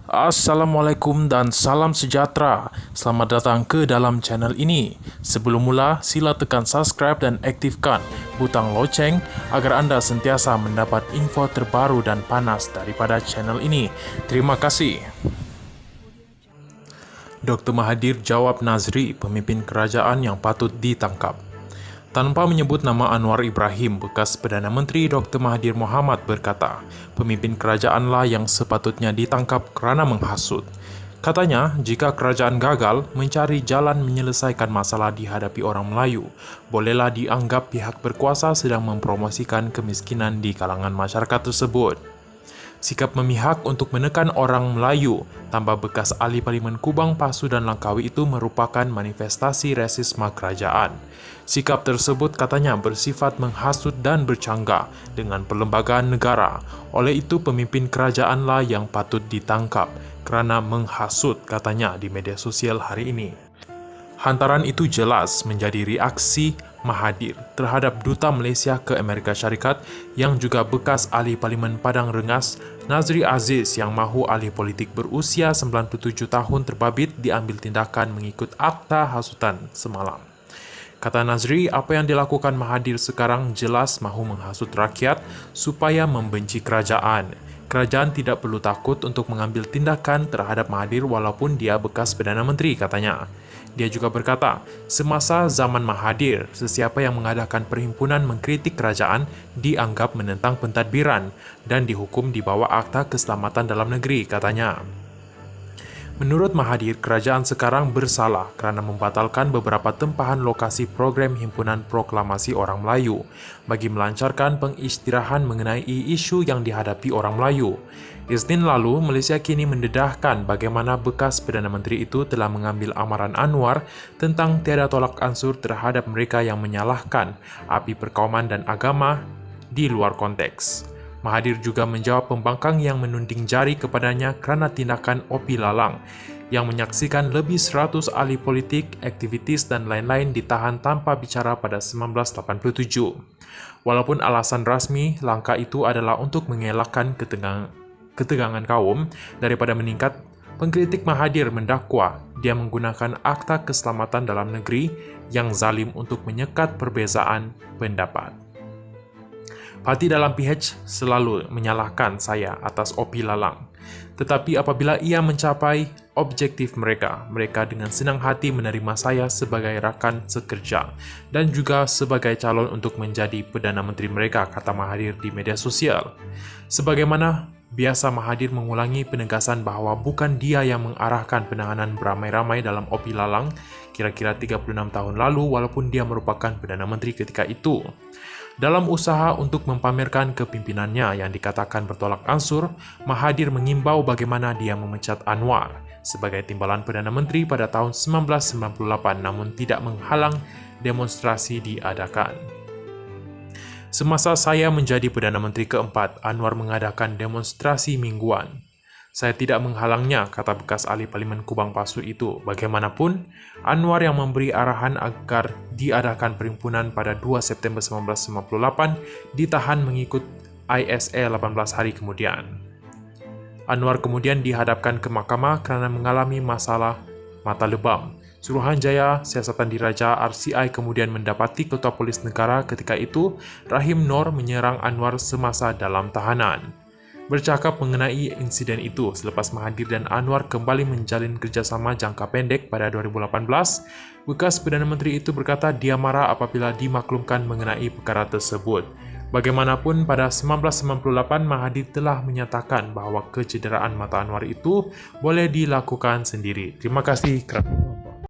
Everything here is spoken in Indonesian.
Assalamualaikum dan salam sejahtera. Selamat datang ke dalam channel ini. Sebelum mula, sila tekan subscribe dan aktifkan butang loceng agar anda sentiasa mendapat info terbaru dan panas daripada channel ini. Terima kasih. Dr. Mahathir jawab Nazri, pemimpin kerajaan yang patut ditangkap. Tanpa menyebut nama Anwar Ibrahim, bekas Perdana Menteri Dr. Mahathir Mohamad berkata, pemimpin kerajaanlah yang sepatutnya ditangkap kerana menghasut. Katanya, jika kerajaan gagal mencari jalan menyelesaikan masalah dihadapi orang Melayu, bolehlah dianggap pihak berkuasa sedang mempromosikan kemiskinan di kalangan masyarakat tersebut. Sikap memihak untuk menekan orang Melayu, tambah bekas ahli Parlimen Kubang, Pasu dan Langkawi itu merupakan manifestasi rasisme kerajaan. Sikap tersebut katanya bersifat menghasut dan bercanggah dengan perlembagaan negara. Oleh itu pemimpin kerajaanlah yang patut ditangkap kerana menghasut, katanya di media sosial hari ini. Hantaran itu jelas menjadi reaksi Mahathir terhadap Duta Malaysia ke Amerika Syarikat yang juga bekas ahli Parlimen Padang Rengas, Nazri Aziz, yang mahu ahli politik berusia 97 tahun terbabit diambil tindakan mengikut akta hasutan semalam. Kata Nazri, apa yang dilakukan Mahathir sekarang jelas mahu menghasut rakyat supaya membenci kerajaan. Kerajaan tidak perlu takut untuk mengambil tindakan terhadap Mahathir walaupun dia bekas Perdana Menteri, katanya. Dia juga berkata, semasa zaman Mahathir, sesiapa yang mengadakan perhimpunan mengkritik kerajaan dianggap menentang pentadbiran dan dihukum di bawah Akta Keselamatan Dalam Negeri, katanya. Menurut Mahathir, kerajaan sekarang bersalah kerana membatalkan beberapa tempahan lokasi program Himpunan Proklamasi Orang Melayu bagi melancarkan pengistirahan mengenai isu yang dihadapi orang Melayu. Isnin lalu, Malaysia kini mendedahkan bagaimana bekas Perdana Menteri itu telah mengambil amaran Anwar tentang tiada tolak ansur terhadap mereka yang menyalahkan api perkauman dan agama di luar konteks. Mahathir juga menjawab pembangkang yang menunding jari kepadanya kerana tindakan Opi Lalang yang menyaksikan lebih 100 ahli politik, aktivitis dan lain-lain ditahan tanpa bicara pada 1987. Walaupun alasan rasmi langkah itu adalah untuk mengelakkan ketegangan kaum daripada meningkat, pengkritik Mahathir mendakwa dia menggunakan Akta Keselamatan Dalam Negeri yang zalim untuk menyekat perbezaan pendapat. Parti dalam PH selalu menyalahkan saya atas Opi Lalang. Tetapi apabila ia mencapai objektif mereka dengan senang hati menerima saya sebagai rakan sekerja dan juga sebagai calon untuk menjadi Perdana Menteri mereka, kata Mahathir di media sosial. Sebagaimana biasa, Mahathir mengulangi penegasan bahawa bukan dia yang mengarahkan penahanan beramai-ramai dalam Opi Lalang kira-kira 36 tahun lalu walaupun dia merupakan Perdana Menteri ketika itu. Dalam usaha untuk mempamerkan kepimpinannya yang dikatakan bertolak ansur, Mahathir mengimbau bagaimana dia memecat Anwar sebagai timbalan Perdana Menteri pada tahun 1998 namun tidak menghalang demonstrasi diadakan. Semasa saya menjadi Perdana Menteri keempat, Anwar mengadakan demonstrasi mingguan. Saya tidak menghalangnya, kata bekas ahli Parlimen Kubang Pasu itu. Bagaimanapun, Anwar yang memberi arahan agar diadakan perhimpunan pada 2 September 1998 ditahan mengikut ISA 18 hari kemudian. Anwar kemudian dihadapkan ke mahkamah kerana mengalami masalah mata lebam. Suruhanjaya Siasatan Diraja RCI kemudian mendapati Ketua Polis Negara ketika itu, Rahim Nor, menyerang Anwar semasa dalam tahanan. Bercakap mengenai insiden itu, selepas Mahathir dan Anwar kembali menjalin kerjasama jangka pendek pada 2018, bekas Perdana Menteri itu berkata dia marah apabila dimaklumkan mengenai perkara tersebut. Bagaimanapun, pada 1998, Mahathir telah menyatakan bahawa kecederaan mata Anwar itu boleh dilakukan sendiri. Terima kasih kerana